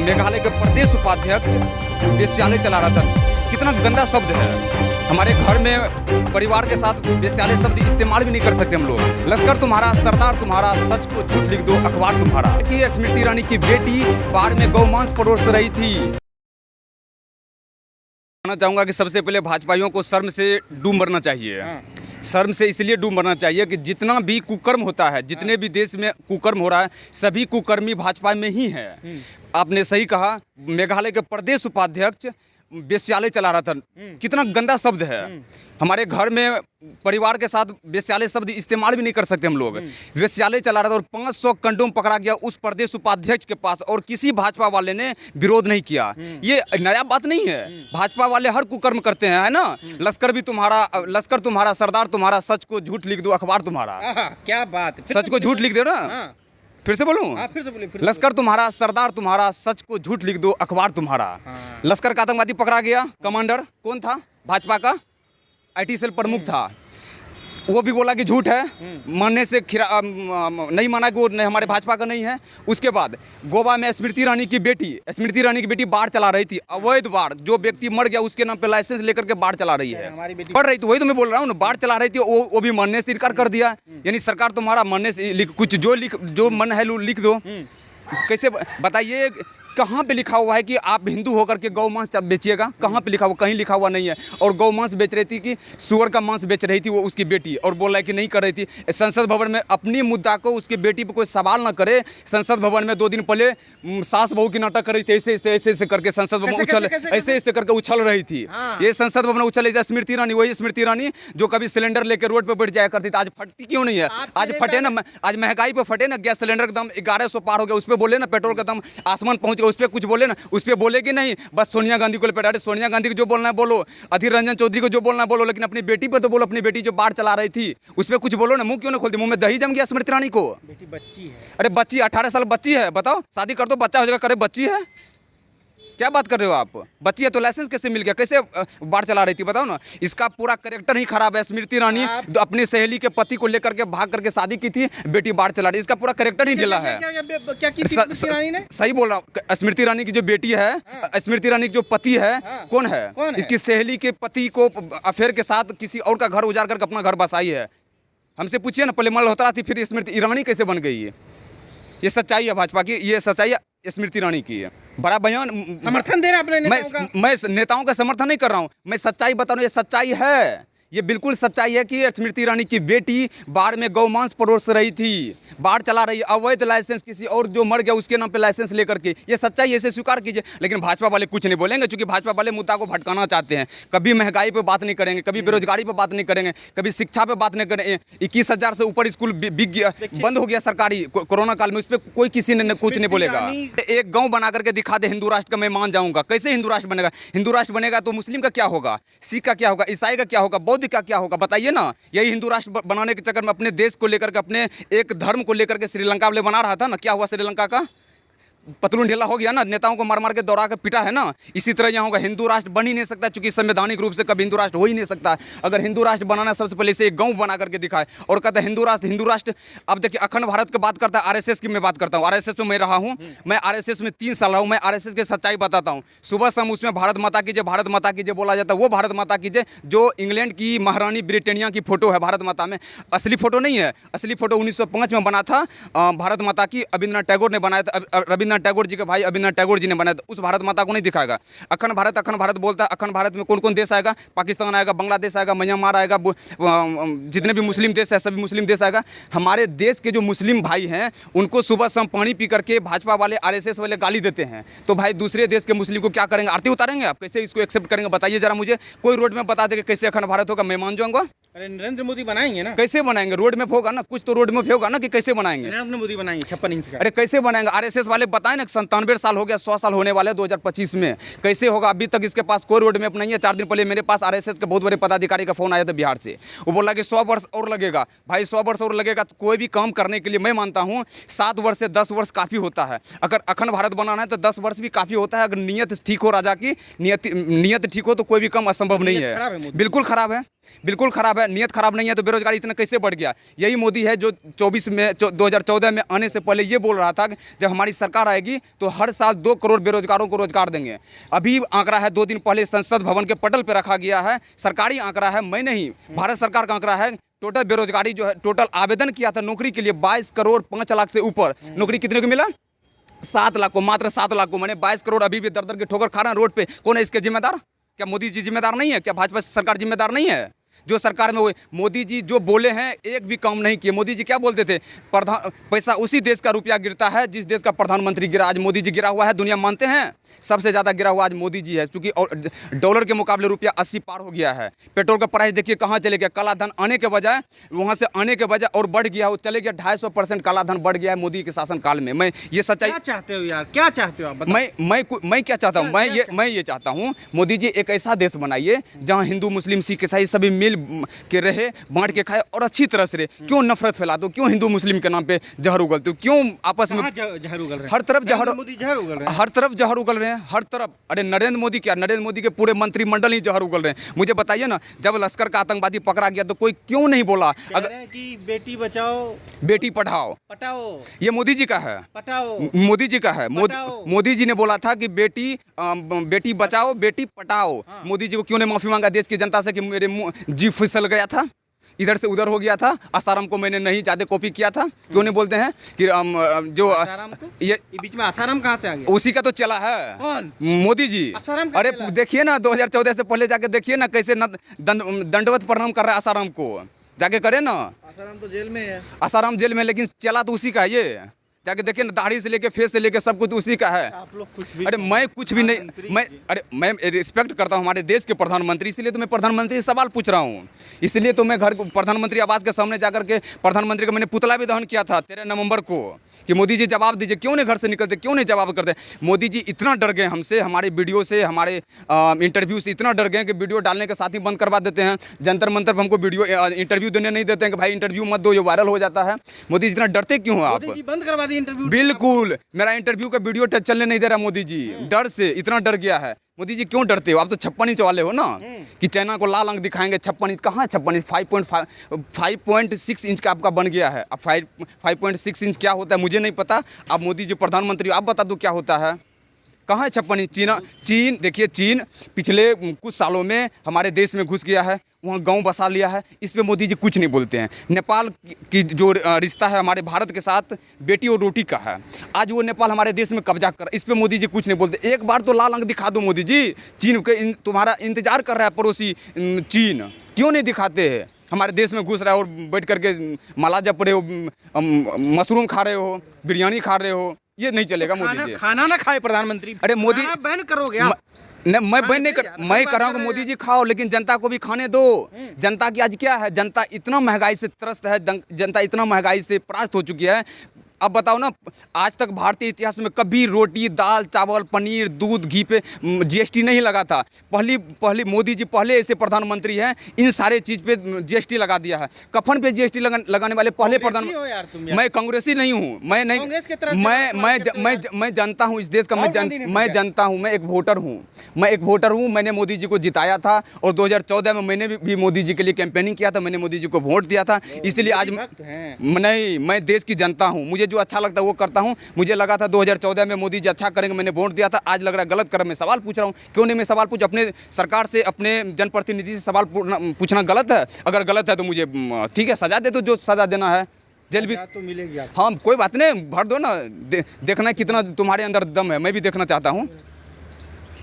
मेघालय के प्रदेश उपाध्यक्ष वेश्यालय चला रहा था। कितना गंदा शब्द है। हमारे घर में परिवार के साथ वेश्यालय शब्द इस्तेमाल भी नहीं कर सकते हम लोग। लश्कर तुम्हारा, सरदार तुम्हारा, सच को झूठ लिख दो अखबार तुम्हारा। कि स्मृति ईरानी की बेटी बाढ़ में गौमांस परोस रही थी। कहना चाहूँगा कि सबसे पहले भाजपाइयों को शर्म से डूब मरना चाहिए। शर्म से इसलिए डूब मरना चाहिए कि जितना भी कुकर्म होता है, जितने भी देश में कुकर्म हो रहा है, सभी कुकर्मी भाजपा में ही है। आपने सही कहा, मेघालय के प्रदेश उपाध्यक्ष वेश्यालय चला रहा था। कितना गंदा शब्द है। हमारे घर में परिवार के साथ वेश्यालय शब्द इस्तेमाल भी नहीं कर सकते हम लोग। वेश्यालय चला रहा था और 500 कंडोम पकड़ा गया उस प्रदेश उपाध्यक्ष के पास, और किसी भाजपा वाले ने विरोध नहीं किया। ये नया बात नहीं है। भाजपा वाले हर कुकर्म करते हैं, है ना। लश्कर तुम्हारा, सरदार तुम्हारा, सच को झूठ लिख दो अखबार तुम्हारा। क्या बात, सच को झूठ लिख दो ना। फिर से बोलूं? फिर से बोलिए। लश्कर तुम्हारा, सरदार तुम्हारा, सच को झूठ लिख दो अखबार तुम्हारा। लश्कर का आतंकवादी पकड़ा गया। कमांडर कौन था? भाजपा का IT सेल प्रमुख था। वो भी बोला कि झूठ है, मानने से नहीं माना कि वो हमारे भाजपा का नहीं है। उसके बाद गोवा में स्मृति ईरानी की बेटी बाढ़ चला रही थी। अवैध बाढ़, जो व्यक्ति मर गया उसके नाम पे लाइसेंस लेकर के बाढ़ चला रही है। पढ़ रही थी, वही तो मैं बोल रहा हूँ ना। बाढ़ चला रही थी, वो भी मानने से इनकार कर दिया। यानी सरकार तुम्हारा मानने से कुछ जो मन है लिख दो। कैसे बताइए? कहाँ पे लिखा हुआ है कि आप हिंदू होकर के गौ मांस बेचिएगा? कहाँ पे लिखा हुआ? कहीं लिखा हुआ नहीं है। और गौ मांस बेच रही थी कि सुअर का मांस बेच रही थी वो उसकी बेटी, और बोल रहा है कि नहीं कर रही थी। संसद भवन में अपनी मुद्दा को, उसकी बेटी पे कोई सवाल ना करे। संसद भवन में 2 दिन पहले सास बहू की नाटक कर रही थी। ऐसे करके संसद भवन ऐसे करके उछल रही थी। ये संसद भवन उछल रही थी। स्मृति ईरानी, वही स्मृति ईरानी जो कभी सिलेंडर लेकर रोड पर बैठ जाया करती थी। आज फटती क्यों नहीं है? आज फटे ना, आज महंगाई पे फटे ना। गैस सिलेंडर का दाम 1100 पार हो गया, उस पर बोले ना। पेट्रोल का दाम आसमान पहुंच गया, उस पर कुछ बोले ना। उस पर बोलेगी नहीं, बस सोनिया गांधी को लपेटा। सोनिया गांधी को जो बोलना है बोलो, अधीर रंजन चौधरी को जो बोलना है बोलो, लेकिन अपनी बेटी पर तो बोलो। अपनी बेटी जो बाढ़ चला रही थी उस पर कुछ बोलो ना। मुंह क्यों ना खोलती? मुंह में दही जम गया स्मृति ईरानी को। बेटी बच्ची है। अरे बच्ची 18 साल बच्ची है। बताओ, शादी कर दो, बच्चा हो जाएगा। करे बच्ची है, क्या बात कर रहे हो आप? बच्ची है तो लाइसेंस कैसे मिल गया? कैसे बाढ़ चला रही थी? बताओ ना। इसका पूरा कैरेक्टर ही खराब है। स्मृति ईरानी अपनी सहेली के पति को लेकर के भाग करके शादी की थी, बेटी बाढ़ चला रही। इसका पूरा कैरेक्टर ही ढीला है। क्या की स्मृति ईरानी ने? सही बोल रहा हूँ। स्मृति ईरानी की जो बेटी है, स्मृति ईरानी की जो पति है, कौन है? इसकी सहेली के पति को अफेयर के साथ किसी और का घर उजाड़ करके अपना घर बसाई है। हमसे पूछिए ना, पहले मल्होत्रा थी, फिर स्मृति ईरानी कैसे बन गई है? ये सच्चाई है भाजपा की, ये सच्चाई स्मृति ईरानी की है। बड़ा बयान समर्थन दे रहे हैं अपने नेताओं का। मैं नेताओं का समर्थन नहीं कर रहा हूँ, मैं सच्चाई बता रहा हूँ। ये सच्चाई है, ये बिल्कुल सच्चाई है कि स्मृति ईरानी की बेटी बाढ़ में गौमांस परोस रही थी। बाढ़ चला रही, अवैध लाइसेंस, किसी और जो मर गया उसके नाम पे लाइसेंस लेकर के। ये सच्चाई, ऐसे स्वीकार कीजिए। लेकिन भाजपा वाले कुछ नहीं बोलेंगे, क्योंकि भाजपा वाले मुद्दा को भटकाना चाहते हैं। कभी महंगाई पे बात नहीं करेंगे, कभी बेरोजगारी पे बात नहीं करेंगे, कभी शिक्षा पे बात नहीं करेंगे। 21,000 से ऊपर स्कूल बंद हो गया सरकारी कोरोना काल में, उस पर कोई किसी ने कुछ नहीं बोलेगा। एक गाँव बना करके दिखा दे हिंदू राष्ट्र का, मैं मान जाऊँगा। कैसे हिंदू राष्ट्र बनेगा? हिंदू राष्ट्र बनेगा तो मुस्लिम का क्या होगा, सिख का क्या होगा, ईसाई का क्या होगा, बौद्ध का क्या होगा? बताइए ना। यही हिंदू राष्ट्र बनाने के चक्कर में अपने देश को लेकर के, अपने एक धर्म को लेकर के श्रीलंका वाले बना रहा था ना। क्या हुआ श्रीलंका का? पतलून ढीला हो गया ना, नेताओं को मार मार के दौड़ा के पिटा है ना। इसी तरह यहाँ होगा। हिंदू राष्ट्र बन ही नहीं सकता, क्योंकि संवैधानिक रूप से कभी हिंदू राष्ट्र हो ही नहीं सकता। अगर हिंदू राष्ट्र बनाना, सबसे पहले से एक गांव बना करके दिखाए और कहता है हिंदू राष्ट्र। अब देखिए, अखंड भारत की बात करता है, RSS की मैं बात करता हूँ। RSS में मैं रहा हूँ, मैं RSS में 3 साल रहा हूँ। मैं RSS की सच्चाई बताता हूँ। सुबह शाम उसमें भारत माता की जय, भारत माता की जय बोला जाता है। वो भारत माता की जय जो इंग्लैंड की महारानी ब्रिटेनिया की फोटो है भारत माता में, असली फोटो नहीं है। असली फोटो 1905 में बना था भारत माता की, रविंद्रनाथ टैगोर ने बनाया था। रविंद्रनाथ टैगोर जी के भाई रविंद्रनाथ टैगोर जी ने बनाया। उस भारत माता को नहीं दिखाएगा। अखंड भारत बोलता है। अखंड भारत में कौन कौन देश आएगा? पाकिस्तान आएगा, बांग्लादेश आएगा, म्यांमार आएगा, जितने भी मुस्लिम देश है सभी मुस्लिम देश आएगा। हमारे देश के जो मुस्लिम भाई हैं उनको सुबह शाम पानी पी करके भाजपा वाले, RSS वाले गाली देते हैं। तो भाई दूसरे देश के मुस्लिम को क्या करेंगे? आरती उतारेंगे? आप कैसे इसको एक्सेप्ट करेंगे? बताइए जरा मुझे। कोई रोड में बता देगा कैसे अखंड भारत होगा, मैं मान जाऊंगा। अरे नरेंद्र मोदी बनाएंगे ना। कैसे बनाएंगे? रोड में होगा ना, कुछ तो रोड में होगा ना कि कैसे बनाएंगे? नरेंद्र मोदी बनाएंगे 56 इंच का। अरे कैसे बनाएंगे? RSS वाले बताएं ना, 97 साल हो गया, 100 साल होने वाले 2025 में। कैसे होगा? अभी तक इसके पास कोई रोड मैप नहीं है। 4 दिन पहले मेरे पास RSS के बहुत बड़े पदाधिकारी का फोन आया था बिहार से। वो बोला कि 100 वर्ष और लगेगा। भाई 100 वर्ष और लगेगा तो कोई भी काम करने के लिए मैं मानता हूँ 7 वर्ष से 10 वर्ष काफ़ी होता है। अगर अखंड भारत बनाना है तो 10 वर्ष भी काफ़ी होता है। अगर नीयत ठीक हो, राजा की नीयत ठीक हो तो कोई भी काम असंभव नहीं है। बिल्कुल खराब है। बिल्कुल खराब है, नियत खराब नहीं है तो बेरोजगारी इतना कैसे बढ़ गया। यही मोदी है जो 2014 में आने से पहले ये बोल रहा था कि जब हमारी सरकार आएगी तो हर साल 2 करोड़ बेरोजगारों को रोजगार देंगे। अभी आंकड़ा है 2 दिन पहले संसद भवन के पटल पर रखा गया है, सरकारी आंकड़ा है, मैं नहीं, भारत सरकार का आंकड़ा है। टोटल बेरोजगारी जो है, टोटल आवेदन किया था नौकरी के लिए 22 करोड़ 5 लाख से ऊपर, नौकरी कितने को मिला? 7 लाख को, मात्र 7 लाख को। मैंने 22 करोड़ अभी भी दर दर के ठोकर खा रहे हैं रोड पे। कौन है इसके जिम्मेदार? क्या मोदी जी जिम्मेदार नहीं है? क्या भाजपा सरकार जिम्मेदार नहीं है? जो सरकार में हुए मोदी जी जो बोले हैं एक भी काम नहीं किए। मोदी जी क्या बोलते थे? पैसा उसी देश का रुपया गिरता है जिस देश का प्रधानमंत्री गिरा। आज मोदी जी गिरा हुआ है, दुनिया मानते हैं सबसे ज़्यादा गिरा हुआ आज मोदी जी है, क्योंकि डॉलर के मुकाबले रुपया 80 पार हो गया है। पेट्रोल का प्राइस देखिए कहाँ चले गया, काला धन आने के बजाय, वहाँ से आने के बजाय और बढ़ गया, वो चले गया 250% काला धन बढ़ गया है मोदी के शासनकाल में। मैं ये सच्चाई क्या चाहते हो यार, क्या चाहते हो आप बताओ? मैं क्या चाहता हूँ? मैं ये चाहता हूँ मोदी जी एक ऐसा देश बनाइए जहाँ हिंदू मुस्लिम सिख ईसाई सभी मिल के रहे, बांट के खाए और अच्छी तरह से रहे। क्यों नफरत फैलाते हो? क्यों हिंदू मुस्लिम के नाम पे जहर उगलते हो? क्यों आपस में जहर उगल रहे हैं? हर तरफ जहर, मोदी जहर उगल रहे हैं, हर तरफ जहर उगल रहे हैं, हर तरफ। अरे नरेंद्र मोदी क्या, नरेंद्र मोदी के पूरे मंत्रिमंडल ही जहर उगल रहे हैं। मुझे बताइए ना, जब लश्कर का आतंकवादी पकड़ा गया तो कोई क्यों नहीं बोला अगर कि बेटी बचाओ बेटी पढ़ाओ? पटाओ, ये मोदी जी का है, पटाओ, मोदी जी का है। पटाओ। मोदी जी ने बोला था कि बेटी बचाओ बेटी पटाओ। मोदी जी को क्यों ने माफी मांगा देश की जनता से कि मेरे मुंह जी फिसल गया था, इधर से उधर हो गया था। आसाराम को मैंने नहीं ज़्यादा कॉपी किया था, क्यों नहीं बोलते हैं कि जो ये बीच में आसाराम कहाँ से आ गया? उसी का तो चला है। कौन? मोदी जी। आसाराम का अरे चला? देखिए ना 2014 से पहले जाके देखिए ना कैसे दंडवत प्रणाम कर रहा है आसाराम को, जाके करे ना। आसाराम तो जेल में है। आसाराम जेल में, लेकिन चला तो उसी का है। ये जाके देखिए ना, दाढ़ी से लेके फेस से लेके सब कुछ उसी का है। आप लोग कुछ भी, अरे मैं कुछ भी नहीं, मैं रिस्पेक्ट करता हूँ हमारे देश के प्रधानमंत्री, इसलिए तो मैं प्रधानमंत्री से सवाल पूछ रहा हूँ। इसलिए तो मैं घर प्रधानमंत्री आवास के सामने जाकर के प्रधानमंत्री का मैंने पुतला भी दहन किया था 13 नवंबर को कि मोदी जी जवाब दीजिए, क्यों नहीं घर से निकलते, क्यों नहीं जवाब करते। मोदी जी इतना डर गए हमसे, हमारे वीडियो से, हमारे इंटरव्यू से इतना डर गए कि वीडियो डालने के साथ ही बंद करवा देते हैं। जंतर मंतर पर हमको वीडियो इंटरव्यू देने नहीं देते हैं कि भाई इंटरव्यू मत दो, ये वायरल हो जाता है। मोदी जी इतना डरते क्यों हो आप? मोदी जी बंद करवा दिए इंटरव्यू। बिल्कुल, मेरा इंटरव्यू का वीडियो चलने नहीं दे रहा मोदी जी, डर से इतना डर गया है। मोदी जी क्यों डरते हो? आप तो 56 इंच वाले हो ना, कि चाइना को लाल अंक दिखाएंगे। 56 इंच कहाँ है? 56 इंच 5.6 इंच का आपका बन गया है। अब 5.6 इंच क्या होता है मुझे नहीं पता। आप मोदी जी प्रधानमंत्री, आप बता दो क्या होता है? कहाँ है 56 इंच? चीन देखिए, चीन पिछले कुछ सालों में हमारे देश में घुस गया है, वहाँ गांव बसा लिया है। इस पे मोदी जी कुछ नहीं बोलते हैं। नेपाल की जो रिश्ता है हमारे भारत के साथ बेटी और रोटी का है, आज वो नेपाल हमारे देश में कब्जा कर, इस पे मोदी जी कुछ नहीं बोलते। एक बार तो लाल अंक दिखा दो मोदी जी। चीन के तुम्हारा इंतजार कर रहा है पड़ोसी चीन, क्यों नहीं दिखाते हैं? हमारे देश में घुस रहा है और बैठ करके माला जप रहे हो, मशरूम खा रहे हो, बिरयानी खा रहे हो, ये नहीं चलेगा मोदी जी। खाना ना खाए प्रधानमंत्री। अरे मोदी बैन करोगे आप? मैं बैन नहीं कर, मैं कर रहा हूँ कि मोदी जी खाओ, लेकिन जनता को भी खाने दो। जनता की आज क्या है, जनता इतना महंगाई से त्रस्त है, जनता इतना महंगाई से परास्त हो चुकी है। अब बताओ ना, आज तक भारतीय इतिहास में कभी रोटी दाल चावल पनीर दूध घी पे जीएसटी नहीं लगा था। पहली मोदी जी पहले ऐसे प्रधानमंत्री हैं इन सारे चीज़ पे जीएसटी लगा दिया है। कफन पे जीएसटी लगाने वाले पहले प्रधानमंत्री। मैं कांग्रेसी नहीं हूँ, मैं नहीं, मैं जानता हूँ इस देश का, मैं जानता हूँ, मैं एक वोटर हूँ। मैंने मोदी जी को जिताया था और 2014 में मैंने भी मोदी जी के लिए कैंपेनिंग किया था, मैंने मोदी जी को वोट दिया था। इसलिए आज नहीं, मैं देश की जनता हूँ, मुझे जो अच्छा लगता है वो करता हूँ। मुझे लगा था 2014 में मोदी जी अच्छा करेंगे, मैंने वोट दिया था। आज लग रहा है गलत कर, मैं सवाल पूछ रहा हूँ। क्यों नहीं मैं सवाल पूछ? अपने सरकार से, अपने जनप्रतिनिधि से सवाल पूछना गलत है? अगर गलत है तो मुझे ठीक है सजा दे दो, जो सजा देना है, जेल भी तो मिलेगी। हाँ कोई बात नहीं, भर दो ना, देखना कितना तुम्हारे अंदर दम है, मैं भी देखना चाहता हूँ।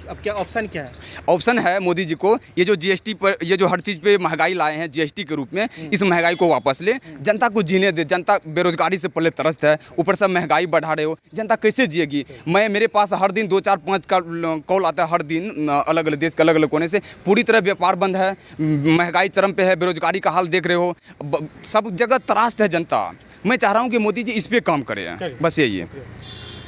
अब क्या ऑप्शन क्या है? ऑप्शन है मोदी जी को, ये जो जीएसटी पर, ये जो हर चीज़ पे महंगाई लाए हैं जीएसटी के रूप में, इस महंगाई को वापस ले, जनता को जीने दे। जनता बेरोजगारी से पहले त्रस्त है, ऊपर से महंगाई बढ़ा रहे हो, जनता कैसे जिएगी? मेरे पास हर दिन 2 4 5 का कॉल आता है, हर दिन अलग अलग देश के अलग अलग कोने से। पूरी तरह व्यापार बंद है, महंगाई चरम पे है, बेरोजगारी का हाल देख रहे हो, सब जगह त्रस्त है जनता। मैं चाह रहा हूँ कि मोदी जी इस पर काम करें, बस यही है।